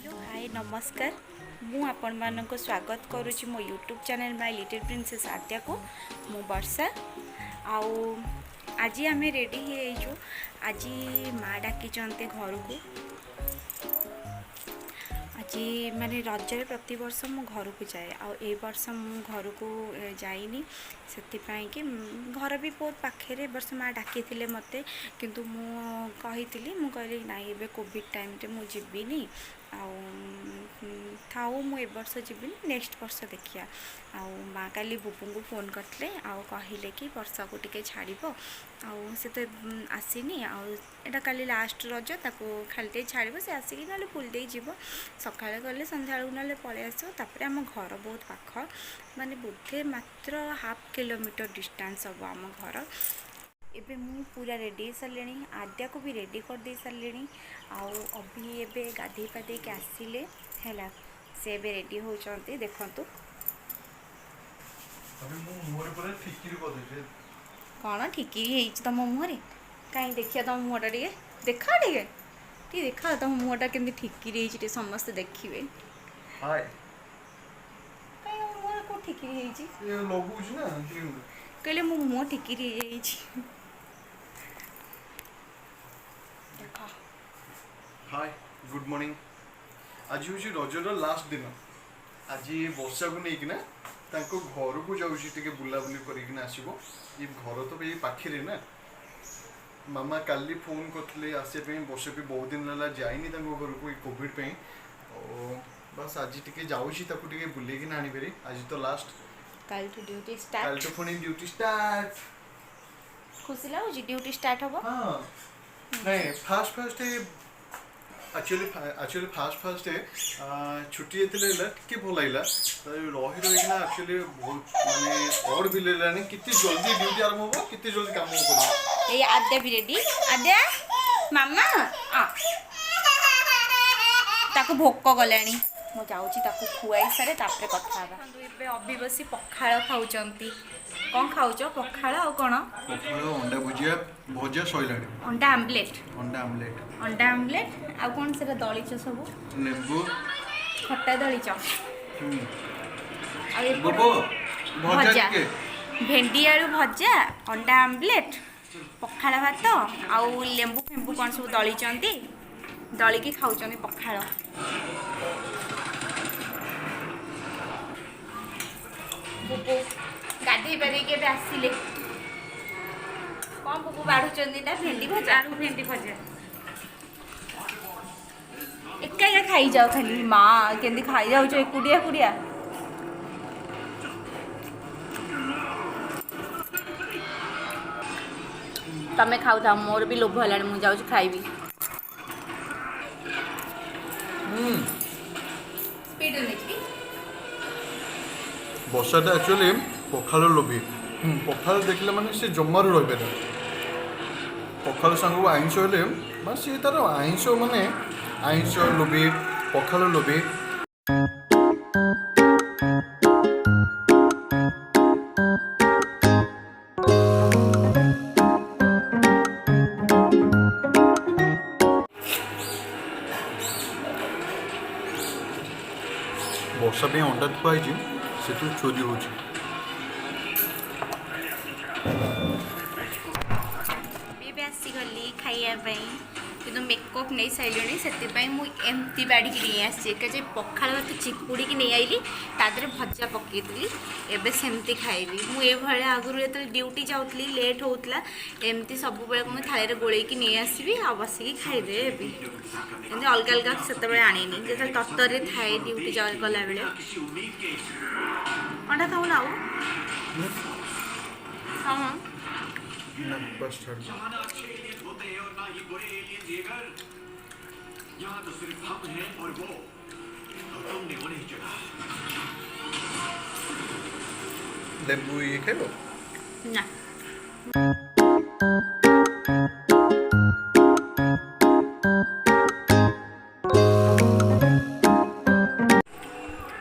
Hello hi नमस्कार मु आपण मानक स्वागत करुच्ची मो YouTube channel my little princess Aadya को मु वर्षा आउ आज आम रेडी हो आज माँ डाकी घर को आज माने रजरे प्रति वर्ष मु घर को जाए ए वर्ष मु घर को जाइनी से कि घर भी बहुत पाखे वर्ष माँ डाकी मते किंतु मु कही मु कहली नाई ए कोविड टाइम रे मु जीविनी थाऊ मु ए वर्ष जीविनी नेक्स्ट वर्ष देखिया माँ काली बुबू को फोन करते कहले कि वर्षा को टिके छाड़ से तो आसीनी आटा काली लास्ट रज ताको खाली छाड़ से आसिक ना फुल दे जीव सका गले संध्या ना पलि आसपर आम घर बहुत पाख माने बोधे मात्र हाफ किलोमीटर डिस्टेंस हम आम घर एबे मु पूरा रेडी सारे आद्या को भी रेडी कर दे सारे अभी एबे गाधे पाधे के आसिले है से एबे रेडी होचंती देखंतु कौन ठिकी तुम मुहर कहीं देखिए तुम मुहटा टे देखा टे देखा तुम मुहटा केमती ठिकी समस्ते देखिए कहले मो मुह ठिकी हाय गुड मॉर्निंग आज हूँ रजर लास्ट दिन आज वर्षा को लेकिन घर को जाऊँगी बुलाबुली कर आसो ये घर तो ये पाखे ना मामा काली फोन करते आसपे वर्षा भी बहुत दिन है जाइनी घर को कोविड पे बस आज टे जाऊँगी बुलेकिन आनी आज तो लास्ट कल तो ड्यूटी स्टार्ट कल पुणी ड्यूटी स्टार्ट खुशी लगुच ड्यूटी स्टार्ट हम हाँ नहीं फास्ट एक्चुअली फास्ट छुट्टी टे भल लगा रही रहीना एक्चुअली बहुत माने और भी लेलानी कितनी जल्दी ड्यूटी आरंभ होगा कितनी जल्दी काम कर ये आद्या भी रेडी आद्या मामा ताको भोक गलानी मु जाऊँगी खुआई सारे तापर कथा अभी बसी पखाड़ खाऊंती कौन खाऊच पखाड़ आ कौन अंडा भुजिया भजा सैलानी अंडा आमलेट अंडा आमलेट आ कौन से दलीच सब लेंबू खट्टा दलीच भजा भेंडी आलू भजा अंडा आमलेट पखाड़ भात आउ लेंबू फेंबू कौन सब दलीचंती दलिकी खाऊचंती पखाड़ गाधे पाधे के आसिले कौन बुबू बाढ़ुचंदी ना भेंडी भजा आलू भेंडी भजा एका एका खाई जाओ खाली माँ केंदी खाई जाओ एकुटिया एकुटिया तमें खाऊ था मोर भी लोभ है मुझे जाऊँ खाइबी वर्षाटा एक्चुअली पखाल लोभी पखाल देखले माने से जमार रही ना पखाल सांग आईंष हेले मान सी तार आईंष माने आईंष लोभी पखाल लोभी वर्षा पे अंडा थुआई से चोरी हो आसीगली खाइबा कि मेकअप नहीं सारे से मुझे बाड़ी नहीं आसी पखाड़ भात चिपुड़ी नहीं आईली तादे भजा पकईली एवं सेमती खाइबी मुझे आगुरी जो ड्यूटी जाऊँगी लेट होता एमती सब मुझे थाली गोलैकी नहीं आसबि आ बसिकी खाईदे एमती अलग अलग से आनीनी जो ततर थाए ड्यूटी गला बेले अंडा खाऊ ना हाँ लेंबू ये खेलो ना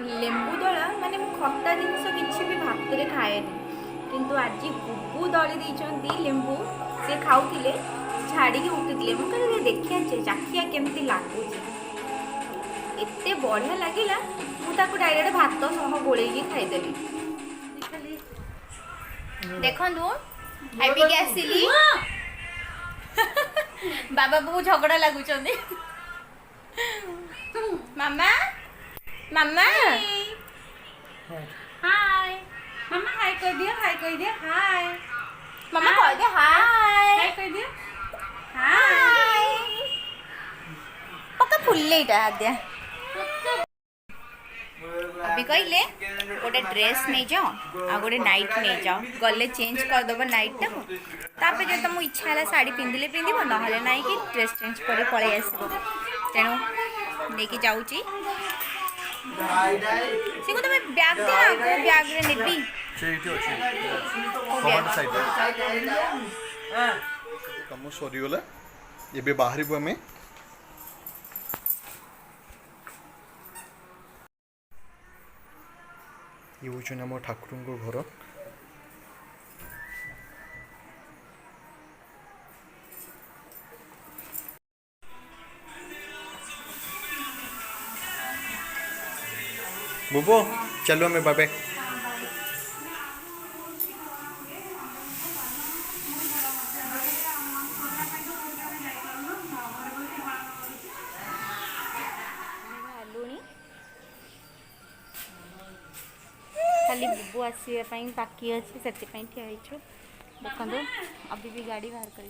लेंबू दला माने खट्टा जिनस किसी भी भात रे खाएनी किंतु आज बुबू दली देइचंती लेंबू से खाउथिले छाड़ी उठुले मुझे देखिए चाखिया केमती लगुच एते बढ़िया लगिला मु ताको डायरेक्ट भात सह गोलेकी खाईदेली देखंतु खाई के आसिली बाबा बहु झगड़ा लगुचंदी मामा मामा हाय मामा हाय कह दियो हाय मामा कह दे हाय कह दियो हाय पक्का फुल्लेटा आद्या अभी कहले गोटे ड्रेस नहीं जाओ आ गोटे नाइट नहीं जाओ गले चेंज करदेव नाइट टा जो तुम इच्छा है शाढ़ी पिंधिले पिंध ना ना कि ड्रेस चेंज कर पलि आस तेणु नहीं जाऊँगी से को तुम बैग दे बैग रे नेबी कम सरीगला ये बाहर आम ये हूँ आम ठाकुर घर बुबो चलो हमें बाबे खाली बुबू आसवाई बाकी अच्छे से ठिया देखो अभी भी गाड़ी बाहर कर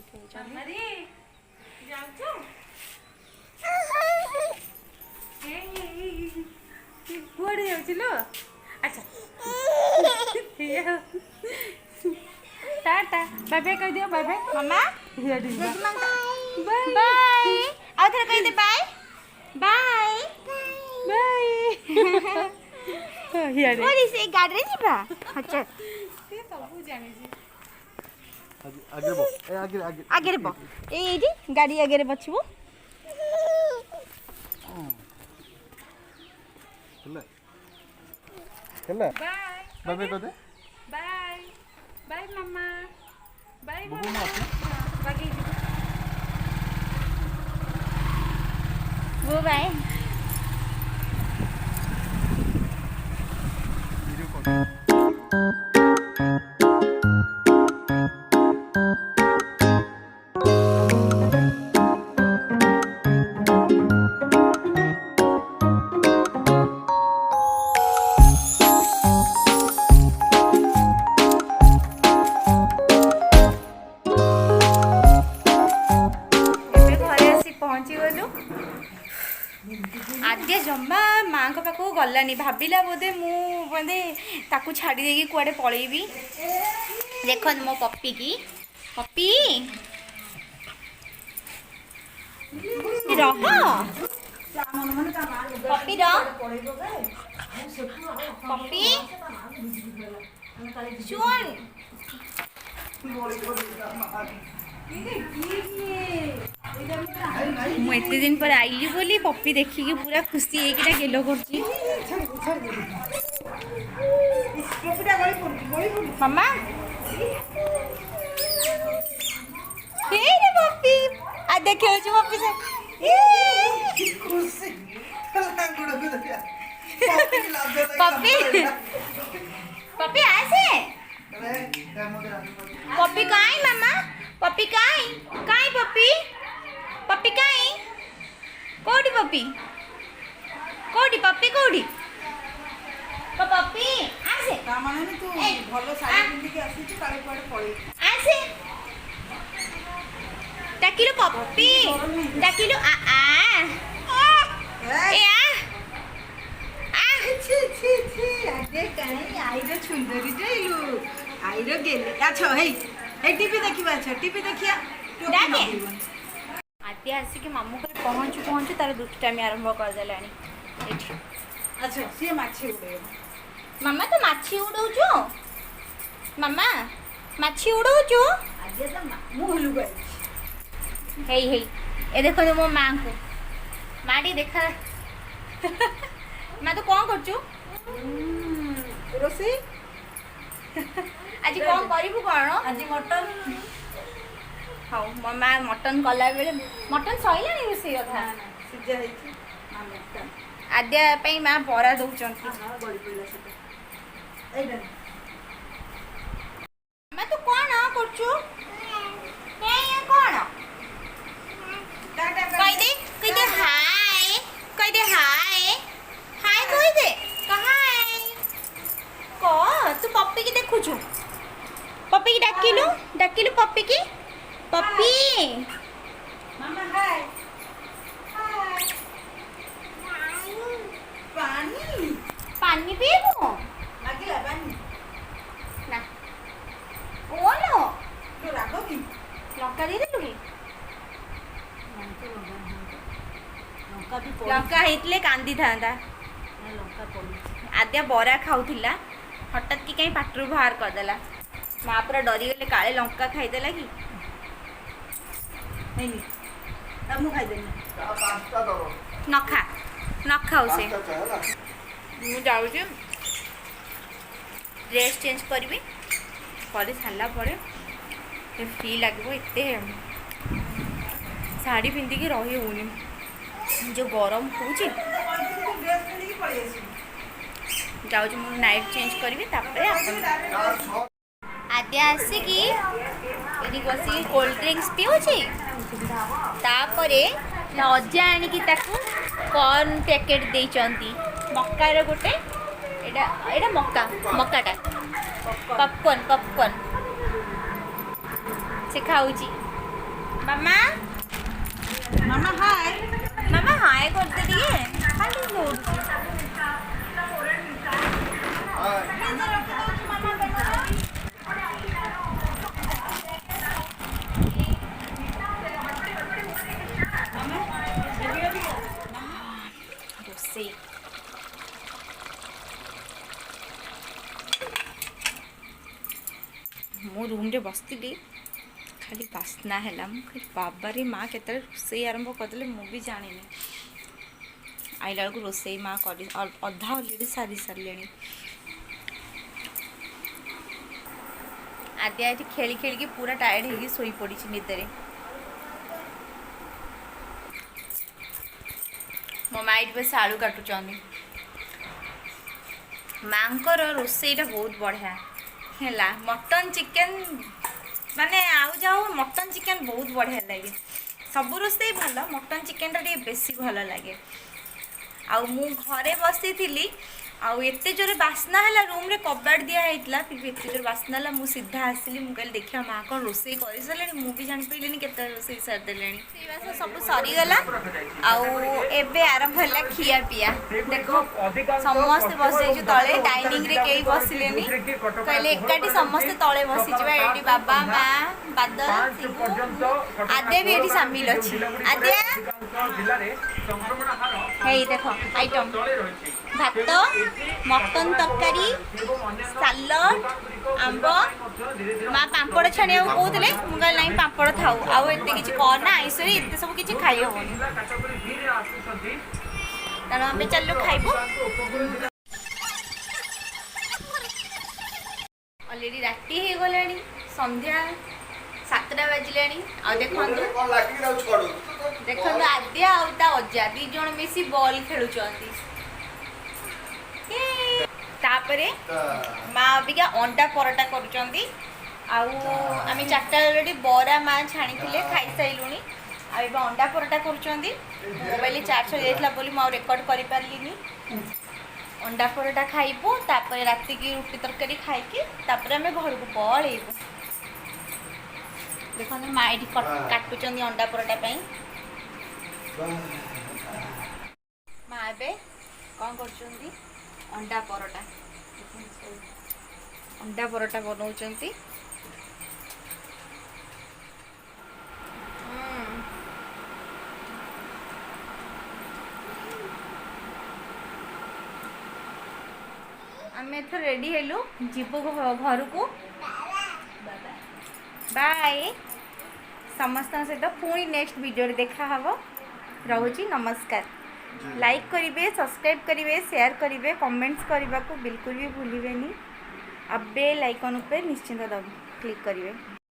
अच्छा टाटा बाय बाय कह दियो बाय बाय मम्मा बाय आउ थोड़ा कह दे बाय बाय बाय और इसे गाड़ी रे जीबा अच्छा ये सब जाने जी आगे बो आगे आगे आगे रे बो एडी गाड़ी आगे रे बछबो चला चला बाय बाय कह दे बाय बाय मम्मा बाय बुबू मां बाकी वो बाय आद्य जम्मा माँ को पाखु गलानी भाविला बोधे मुझे ताकू छाड़ी देगी कुआडे पलैबी देख मो पप्पी की पप्पी रह पप्पी रह पप्पी सुन मुझे दिन पर आईली बोली पप्पी देखिकी पूरा खुशी होकर गेलो करची मम्मा हे रे पप्पी आ देखे छु पप्पी से पप्पी पप्पी आसे पप्पी काई मम्मा पप्पी काई काई पप्पी पप्पी काई कोडी पप्पी पप्पी कोडी पप्पी आसे ता माने तू भलो साड़ी पिंदी के आसी छु काले कोडे पळी आसे डाकिलो पप्पी डाकिलो आ आ ए आ छी छी छी आगे काई आइरो सुंदरी जइलु आइरो गेले अच्छा हे टीवी देखिबा अच्छा टीवी देखिया डाके आद्य आसिक मामू घर पहुँचु पहुँचु तार दुष्टामी आरंभ करदे अच्छा सी माछी उड़े मामा तो माछी उड़ौछु मामा माछी उड़ौछु आजे त मुहलु गई हेई हेई ए देखो तो मो माँ को माटी देखा माँ तो कौन करछु रोसी आज कौन करिबु कौन आज मटन हाँ मो माँ मटन कला बेले मटन सैलानी रोषेई कथा सिजा हेची मटन ଆଦ୍ୟା ପାଇଁ ମା ବରା ଦଉଛନ୍ତି। ମାମା ତୁ କଣ କରୁଛୁ? କଣ କହିଦେ ହାय, କହିଦେ ହାୟ, ହାୟ କହିଦେ, ହାୟ ତୁ ପପି କି ଦେଖୁଛୁ? ପପି କି ଡାକିଲୁ, ଡାକିଲୁ ପପି କି, ପପି ମାମା ହାय ହାୟ ପାଣି ପାନି ପିଇବୁ ଲାଗିଲା ପାଣି ନା? ଓଲୋ ତୁ ରାଗ କି ଲଙ୍କା ଦେଇଦେଲୁ କି? ଲଙ୍କା ବି ଲଙ୍କା ହେଇଥିଲେ କାନ୍ଦିଥାନ୍ତା। ଲଙ୍କା ପଡୁଛି। ଆଦ୍ୟା ବରା ଖାଉଥିଲା, ହଠାତ୍ କି କାହିଁ ପାଟିରୁ ବାହାର କରିଦେଲା। ମା ପୁରା ଡରିଗଲେ କାଳେ ଲଙ୍କା ଖାଇଦେଲା କି। ହେଇନି ମୁଁ ଖାଇଦେବି। ନ ଖାଉ ସେ। ମୁଁ ଯାଉଛି ଡ୍ରେସ୍ ଚେଞ୍ଜ କରିବି, କରି ସାରିଲା ପରେ ଫ୍ରି ଲାଗିବ। ଏତେ ଶାଢ଼ୀ ପିନ୍ଧିକି ରହି ହେଉନି, ଯେଉଁ ଗରମ ହେଉଛି। ଯାଉଛି ମୁଁ ନାଇଟ୍ ଚେଞ୍ଜ କରିବି, ତାପରେ ଆଦ୍ୟା ଆସିକି ଏଠି ବସିକି କୋଲ୍ଡ ଡ୍ରିଙ୍କସ୍ ପିଉଛି। ତାପରେ ଅଜା ଆଣିକି ତାକୁ କର୍ନ ପ୍ୟାକେଟ୍ ଦେଇଛନ୍ତି, ମକାର ଗୋଟେ, ଏଇଟା ମକାଟା ପପକର୍ନ ସେ ଖାଉଛି। ମାମା ମାମା ହାୟ ମାମା ହାୟ କରିଦେ ଟିକେ, ଖାଲି ଦୌଡୁଛି। ରୋଷେଇ ମୁଁ ରୁମ୍ରେ ବସିଥିଲି, ଖାଲି ବାସ୍ନା ହେଲା। ମୁଁ ଖାଲି ବାବାରେ ମା କେତେବେଳେ ରୋଷେଇ ଆରମ୍ଭ କରିଦେଲେ ମୁଁ ବି ଜାଣିନି। ଆଇଲା ବେଳକୁ ରୋଷେଇ ମା କରି ଅଧା ଅଲରେଡ଼ି ସାରି ସାରିଲେଣି। ଆଦ୍ୟା ଏଠି ଖେଳି ଖେଳିକି ପୁରା ଟାୟାର୍ଡ଼ ହେଇକି ଶୋଇପଡ଼ିଛି ନିଦରେ। ମୋ ମା ଏଠି ବସି ଆଳୁ କାଟୁଛନ୍ତି। ମାଙ୍କର ରୋଷେଇଟା ବହୁତ ବଢ଼ିଆ ହେଲା। ମଟନ୍ ଚିକେନ୍ ମାନେ ଆଉ ଯାଉ ମଟନ୍ ଚିକେନ୍ ବହୁତ ବଢ଼ିଆ ଲାଗେ। ସବୁ ରୋଷେଇ ଭଲ, ମଟନ୍ ଚିକେନ୍ଟା ଟିକେ ବେଶୀ ଭଲ ଲାଗେ। ଆଉ ମୁଁ ଘରେ ବସିଥିଲି, ଆଉ ଏତେ ଜୋରେ ବାସ୍ନା ହେଲା, ରୁମ୍ରେ କବାଟ ଦିଆ ହେଇଥିଲା, କିନ୍ତୁ ଏତେ ଜୋରେ ବାସ୍ନା ହେଲା, ମୁଁ ସିଧା ଆସିଲି। ମୁଁ କହିଲି ଦେଖିବା ମା କ'ଣ ରୋଷେଇ କରିସାରିଲେଣି, ମୁଁ ବି ଜାଣିପାରିଲିନି କେତେବେଳେ ରୋଷେଇ ସାରିଦେଲେଣି। ରୋଷେଇବାସ ସବୁ ସରିଗଲା, ଆଉ ଏବେ ଆରମ୍ଭ ହେଲା ଖିଆ ପିଆ। ଦେଖ ସମସ୍ତେ ବସିଯାଇଛୁ ତଳେ, ଡାଇନିଂରେ କେହି ବସିଲେନି। କହିଲେ ଏକାଠି ସମସ୍ତେ ତଳେ ବସିଯିବା। ଏଠି ବାବା, ମା, ବାଦଲ, ଶିବୁ, ଆଦ୍ୟା ବି ଏଠି ସାମିଲ ଅଛି। ଆଦ୍ୟା ହେଇ ଦେଖ ଆଇଟମ୍, ଭାତ, ମଟନ୍ ତରକାରୀ, ସାଲଡ୍, ଆମ୍ବ। ମା ପାମ୍ପଡ଼ ଛାଣିବାକୁ କହୁଥିଲେ, ମୁଁ କହିଲି ନାଇଁ ପାମ୍ପଡ଼ ଥାଉ, ଆଉ ଏତେ କିଛି କରନା, ଆଇଁଷରେ ଏତେ ସବୁ କିଛି ଖାଇ ହେବନି, ତେଣୁ ଆମେ ଚାଲିଲୁ ଖାଇବୁ। ଅଲରେଡ଼ି ରାତି ହେଇଗଲାଣି, ସନ୍ଧ୍ୟା 7ଟା ବାଜିଲାଣି। ଆଉ ଦେଖନ୍ତୁ ଆଦ୍ୟା ଆଉ ତା ଅଜା 2 ଜଣ ମିଶି ବଲ୍ ଖେଳୁଛନ୍ତି। ତାପରେ ମା ଅବିକା ଅଣ୍ଡା ପରଟା କରୁଛନ୍ତି। ଆଉ ଆମେ 4ଟା ଅଲରେଡ଼ି ବରା ମା ଛାଣିଥିଲେ, ଖାଇସାରିଲୁଣି। ଆଉ ଏବେ ଅଣ୍ଡା ପରଟା କରୁଛନ୍ତି। ମୋବାଇଲ ଚାର୍ଜ ସରିଯାଇଥିଲା ବୋଲି ମୁଁ ଆଉ ରେକର୍ଡ଼ କରିପାରିଲିନି। ଅଣ୍ଡା ପରଟା ଖାଇବୁ, ତାପରେ ରାତିକି ରୁଟି ତରକାରୀ ଖାଇକି ତାପରେ ଆମେ ଘରକୁ ପଳେଇବୁ। ଦେଖନ୍ତୁ ମା ଏଠି କାଟୁଛନ୍ତି ଅଣ୍ଡା ପରଟା ପାଇଁ। ମା ଏବେ କ'ଣ କରୁଛନ୍ତି? ଅଣ୍ଡା ପରଟା ବନାଉଛନ୍ତି। ଆମେ ଏଥର ରେଡ଼ି ହେଲୁ, ଯିବୁ ଘରକୁ। ବାଏ। ସମସ୍ତଙ୍କ ସହିତ ପୁଣି ନେକ୍ସଟ ଭିଡ଼ିଓରେ ଦେଖାହେବ। ରହୁଛି, ନମସ୍କାର। ଲାଇକ୍ କରିବେ, ସବସ୍କ୍ରାଇବ୍ କରିବେ, ସେୟାର କରିବେ, କमेଣ୍ट्स କରିବାକୁ ବିଲକୁଲ ବି ଭୁଲିବେନି। ଆଉ ବେଲ୍ ଆଇକନ୍ ଉପରେ ନିଶ୍ଚିନ୍ତ କ୍ଲିକ୍ କରିବେ।